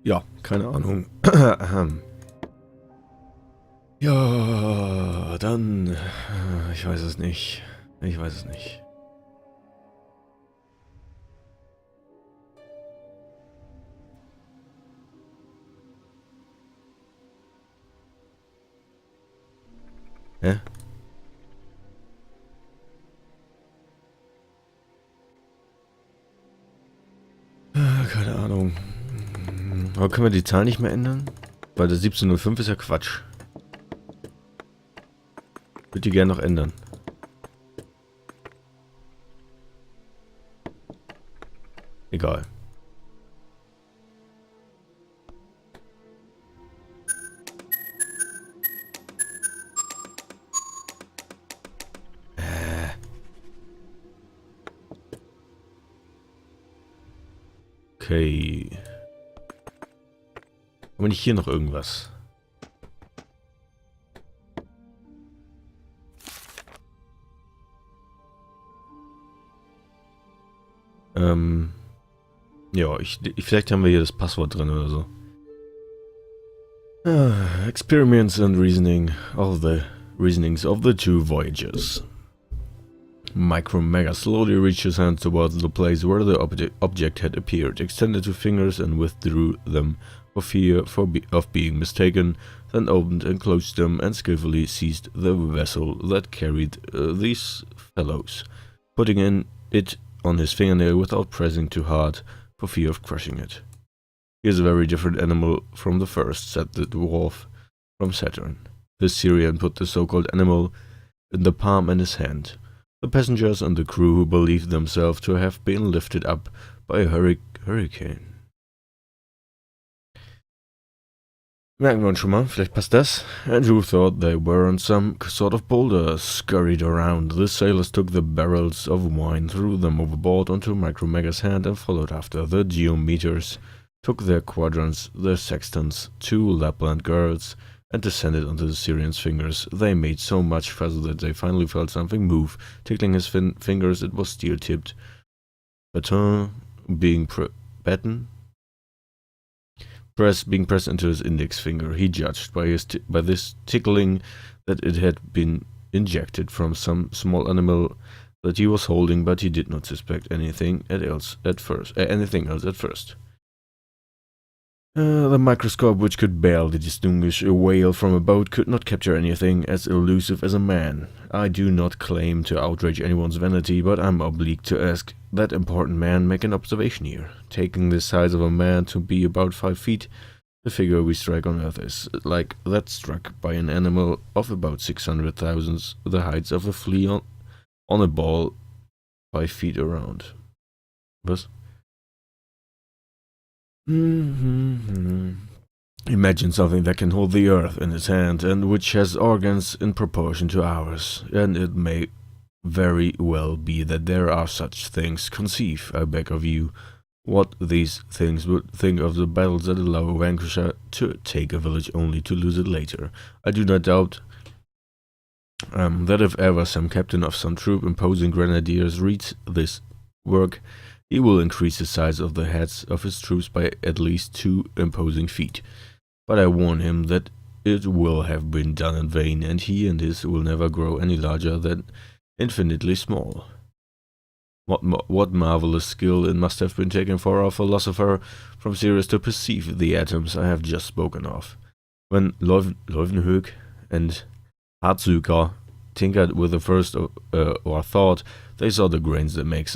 Ja, keine Ahnung. Ja, dann... Ich weiß es nicht. Ich weiß es nicht. Hä? Keine Ahnung. Aber können wir die Zahl nicht mehr ändern? Weil der 1705 ist ja Quatsch. Würde die gerne noch ändern. Egal. Okay. Aber nicht hier noch irgendwas. Ja, vielleicht haben wir hier das Passwort drin oder so. Experience and reasoning of the reasonings of the two voyages. Mega slowly reached his hand towards the place where the object had appeared, extended two fingers and withdrew them for fear of being mistaken, then opened and closed them and skillfully seized the vessel that carried these fellows, putting it on his fingernail without pressing too hard for fear of crushing it. "Here's a very different animal from the first," said the dwarf from Saturn. This Syrian put the so-called animal in the palm in his hand. The passengers and the crew who believed themselves to have been lifted up by a hurricane. Merken wir uns schon mal, vielleicht passt das. Andrew thought they were on some sort of boulder, scurried around. The sailors took the barrels of wine, threw them overboard onto Mega's hand and followed after. The geometers took their quadrants, their sextants, two Lapland girls, and descended onto the Syrian's fingers. They made so much fuss that they finally felt something move. Tickling his fingers, it was steel-tipped. Being pressed into his index finger. He judged by this tickling that it had been injected from some small animal that he was holding, but he did not suspect anything else at first. The microscope, which could barely distinguish a whale from a boat, could not capture anything as elusive as a man. I do not claim to outrage anyone's vanity, but I'm obliged to ask that important man make an observation here. Taking the size of a man to be about 5 feet, the figure we strike on Earth is like that struck by an animal of about 600,000 the height of a flea on a ball 5 feet around. Was? Imagine something that can hold the earth in its hand and which has organs in proportion to ours, and it may very well be that there are such things. Conceive, I beg of you, what these things would think of the battles that allow a vanquisher to take a village only to lose it later. I do not doubt that if ever some captain of some troop imposing grenadiers reads this work, he will increase the size of the heads of his troops by at least 2 imposing feet. But I warn him that it will have been done in vain, and he and his will never grow any larger than infinitely small. What marvelous skill it must have been taken for a philosopher from Sirius to perceive the atoms I have just spoken of. When Leuwenhoek and Hartsuker tinkered with the first or thought they saw the grains that makes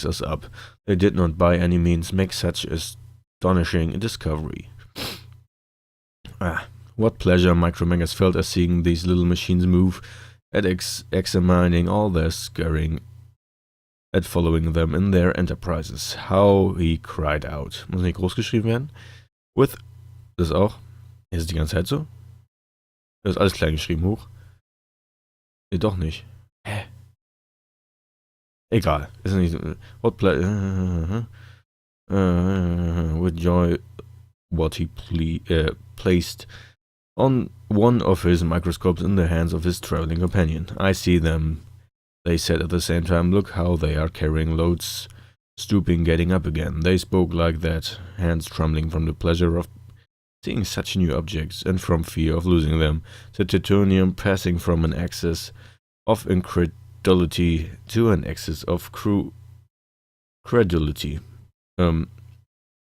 us up, they did not by any means make such astonishing discovery. What pleasure Megas felt at seeing these little machines move, at examining all their scurrying, at following them in their enterprises. How he cried out. Muss nicht groß geschrieben werden? With, das auch? Ist es die ganze Zeit so? Das ist alles klein geschrieben, hoch. Nee, doch nicht. Hä? Egal. Ist nicht. What with joy, what he placed on one of his microscopes in the hands of his traveling companion. I see them, they said at the same time. Look how they are carrying loads stooping, getting up again. They spoke like that, hands trembling from the pleasure of seeing such new objects and from fear of losing them. The Titanium passing from an excess of incredulity to an excess of credulity.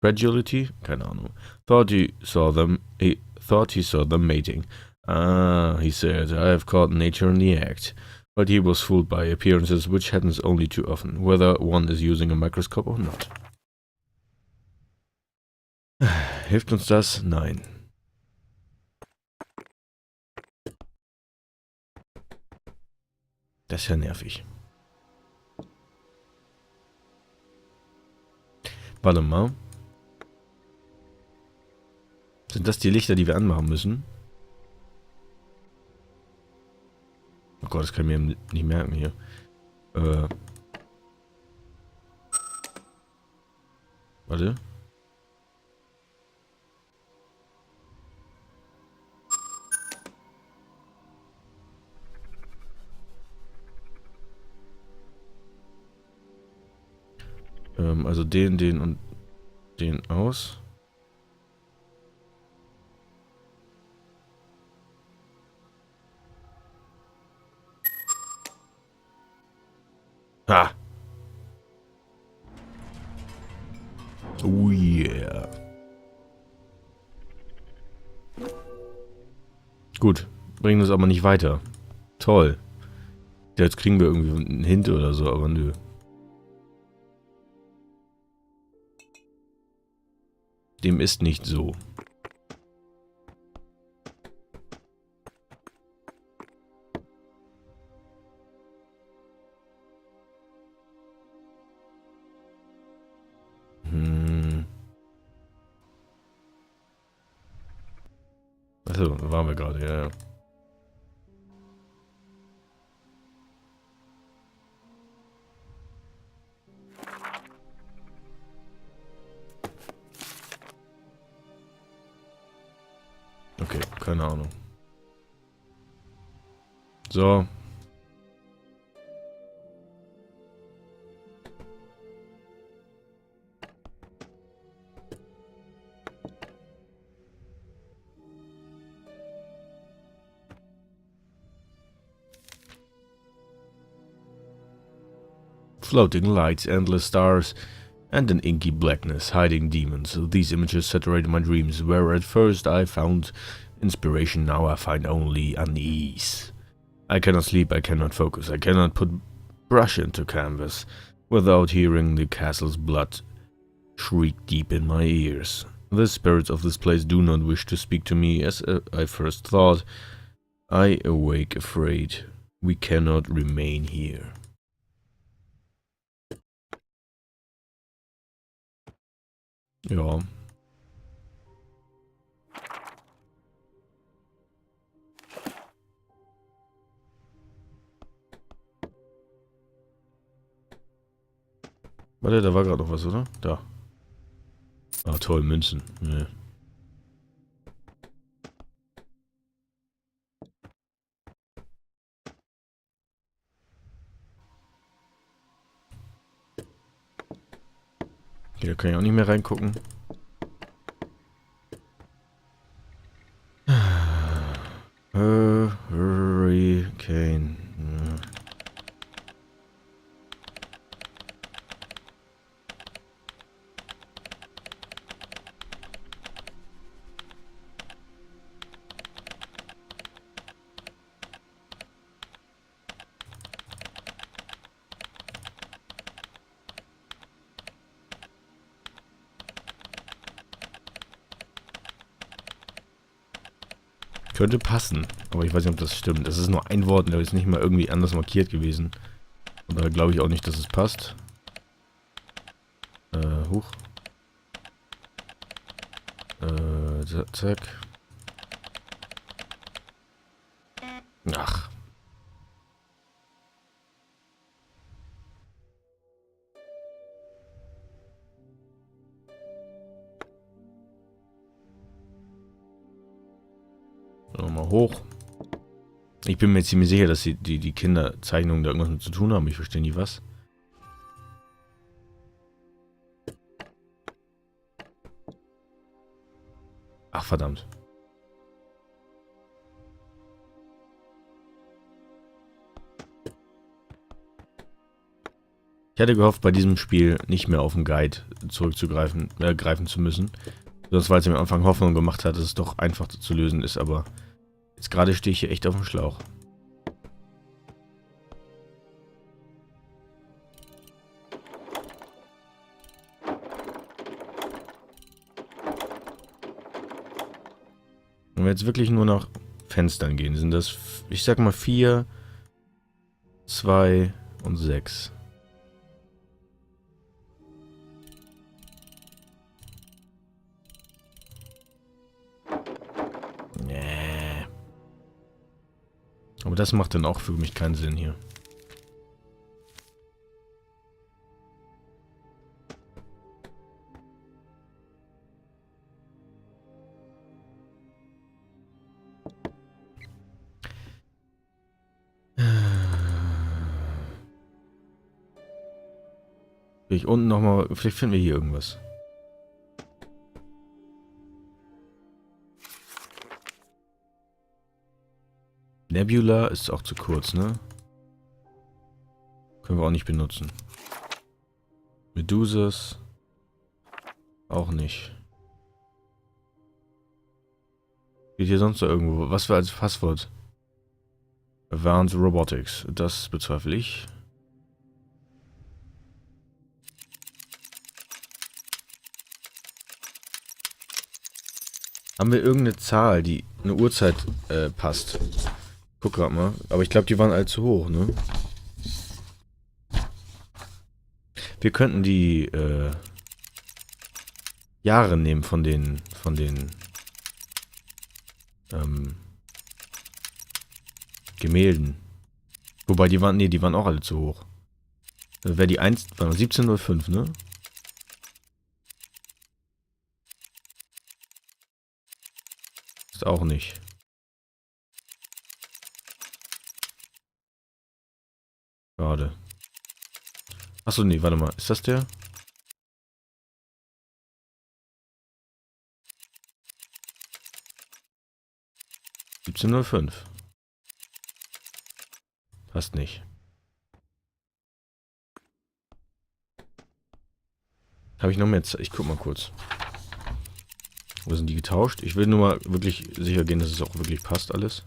Credulity? Keine Ahnung. Thought he saw them mating. Ah, he said, I have caught nature in the act. But he was fooled by appearances, which happens only too often, whether one is using a microscope or not. Hilft uns das? Nein. Das ist ja nervig. Warte mal. Sind das die Lichter, die wir anmachen müssen? Oh Gott, das kann ich mir nicht merken hier. Warte. Also den und den aus. Ah. Oh yeah. Gut, bringen uns aber nicht weiter. Toll. Jetzt kriegen wir irgendwie einen Hint oder so, aber nö. Dem ist nicht so. Achso, da waren wir gerade, ja. Okay, keine Ahnung. So. Floating lights, endless stars, and an inky blackness, hiding demons. These images saturated my dreams, where at first I found inspiration, now I find only unease. I cannot sleep, I cannot focus, I cannot put brush into canvas, without hearing the castle's blood shriek deep in my ears. The spirits of this place do not wish to speak to me, as I first thought. I awake afraid. We cannot remain here. Ja. Warte, da war gerade noch was, oder? Da. Ah, toll, Münzen. Nee. Hier kann ich auch nicht mehr reingucken. Hurricane. Ja. Könnte passen, aber ich weiß nicht, ob das stimmt. Es ist nur ein Wort, der ist nicht mal irgendwie anders markiert gewesen. Und da glaube ich auch nicht, dass es passt. Huch. Zack. Ach. Mal hoch. Ich bin mir ziemlich sicher, dass die Kinderzeichnungen da irgendwas mit zu tun haben. Ich verstehe nie was. Ach, verdammt. Ich hatte gehofft, bei diesem Spiel nicht mehr auf den Guide greifen zu müssen. Sonst, weil es mir am Anfang Hoffnung gemacht hat, dass es doch einfach zu lösen ist, aber jetzt gerade stehe ich hier echt auf dem Schlauch. Wenn wir jetzt wirklich nur nach Fenstern gehen, sind das, ich sag mal 4, 2 und 6. Nee. Aber das macht dann auch für mich keinen Sinn hier. Ich unten nochmal, vielleicht finden wir hier irgendwas. Nebula ist auch zu kurz, ne? Können wir auch nicht benutzen. Medusas auch nicht. Geht hier sonst noch irgendwo? Was war als Passwort? Advanced Robotics. Das bezweifle ich. Haben wir irgendeine Zahl, die eine Uhrzeit passt? Guck grad mal. Aber ich glaube, die waren allzu hoch, ne? Wir könnten die Jahre nehmen von den Gemälden. Wobei die waren, nee, die waren auch alle zu hoch. Wäre die 1, 1705, ne? Ist auch nicht. Schade. Achso, nee, warte mal. Ist das der? (1705). Passt nicht. Habe ich noch mehr Zeit? Ich guck mal kurz. Wo sind die getauscht? Ich will nur mal wirklich sicher gehen, dass es auch wirklich passt alles.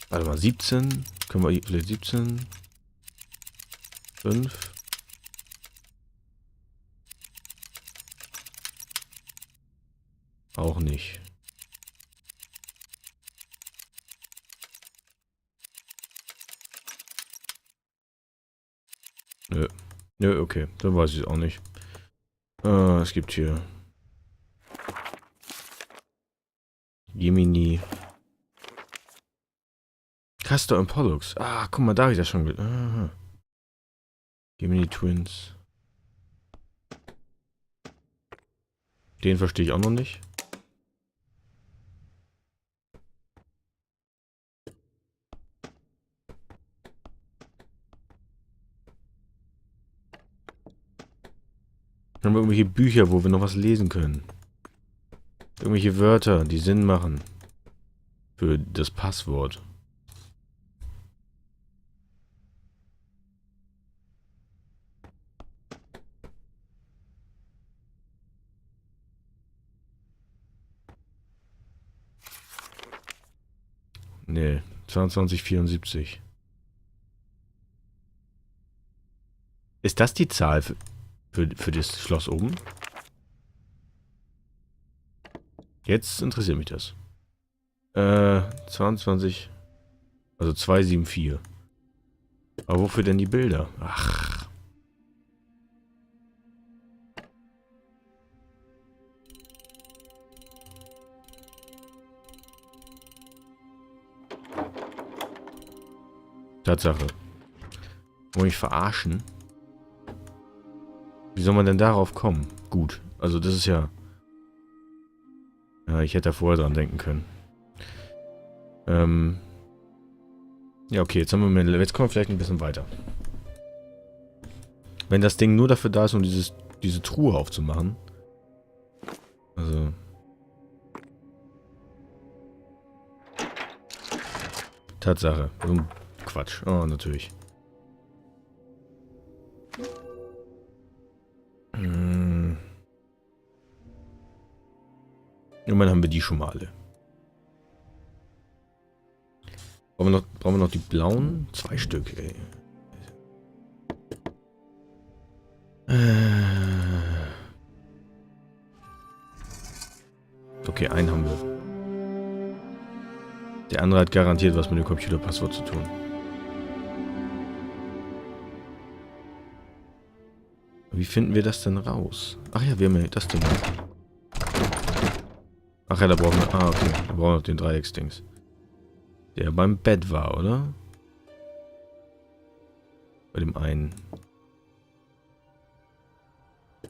Warte mal, 17. Können wir vielleicht 17? 5. Auch nicht. Nö. Nö, okay. Dann weiß ich es auch nicht. Es gibt hier Gemini. Castor und Pollux. Ah, guck mal, da habe ich das schon. Aha. Gemini Twins. Den verstehe ich auch noch nicht. Haben wir irgendwelche Bücher, wo wir noch was lesen können? Irgendwelche Wörter, die Sinn machen. Für das Passwort. Nee, 2274. Ist das die Zahl für das Schloss oben? Jetzt interessiert mich das. 22. Also 274. Aber wofür denn die Bilder? Ach. Tatsache. Wollen mich verarschen? Wie soll man denn darauf kommen? Gut. Also das ist ja... Ja, ich hätte da vorher dran denken können. Ja, okay, jetzt kommen wir vielleicht ein bisschen weiter. Wenn das Ding nur dafür da ist, um dieses diese Truhe aufzumachen. Also... Tatsache. So ein Quatsch. Oh, natürlich. Immerhin haben wir die schon mal alle. Brauchen wir noch die blauen? 2 Stück, ey. Okay, einen haben wir. Der andere hat garantiert was mit dem Computerpasswort zu tun. Wie finden wir das denn raus? Ach ja, wir haben ja das Ding. Ach ja, da brauchen wir... Ah, okay. Da brauchen wir noch den Dreiecksdings. Der beim Bett war, oder? Bei dem einen.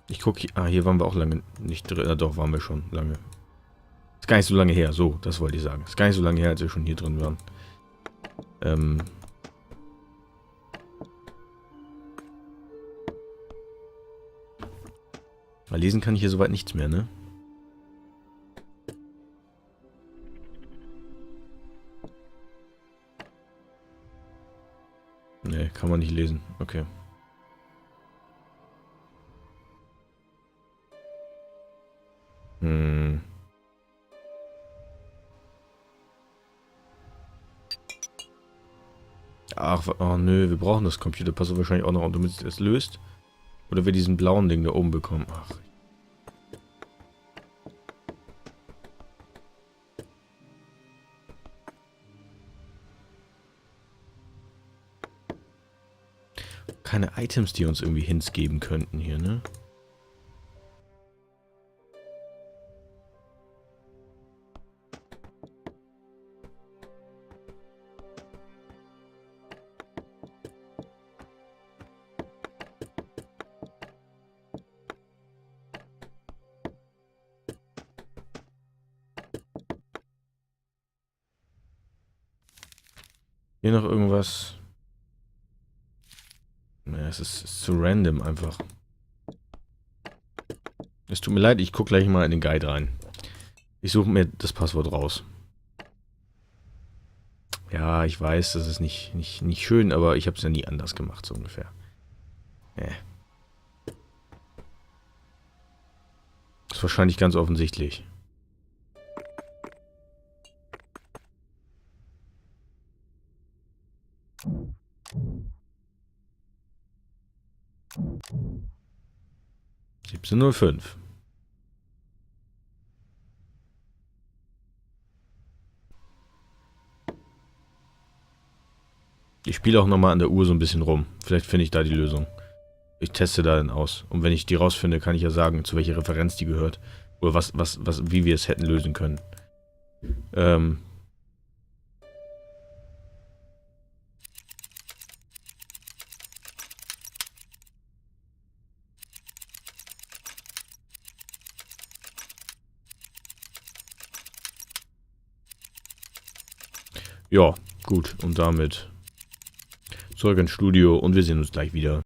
Ich gucke hier... Ah, hier waren wir auch lange nicht drin. Ah, doch, waren wir schon lange. Ist gar nicht so lange her. So, das wollte ich sagen. Ist gar nicht so lange her, als wir schon hier drin waren. Mal lesen kann ich hier soweit nichts mehr, ne? Ne, kann man nicht lesen. Okay. Ach, oh nö, wir brauchen das Computerpasswort wahrscheinlich auch noch, damit es löst. Oder wir diesen blauen Ding da oben bekommen. Ach. Keine Items, die uns irgendwie Hints geben könnten hier, ne? Hier noch irgendwas. Naja, es ist zu random einfach. Es tut mir leid, ich gucke gleich mal in den Guide rein. Ich suche mir das Passwort raus. Ja, ich weiß, das ist nicht schön, aber ich habe es ja nie anders gemacht, so ungefähr. Ist wahrscheinlich ganz offensichtlich. (17:05). Ich spiele auch nochmal an der Uhr so ein bisschen rum. Vielleicht finde ich da die Lösung. Ich teste da dann aus. Und wenn ich die rausfinde, kann ich ja sagen, zu welcher Referenz die gehört. Oder wie wir es hätten lösen können. Ja, gut. Und damit zurück ins Studio und wir sehen uns gleich wieder.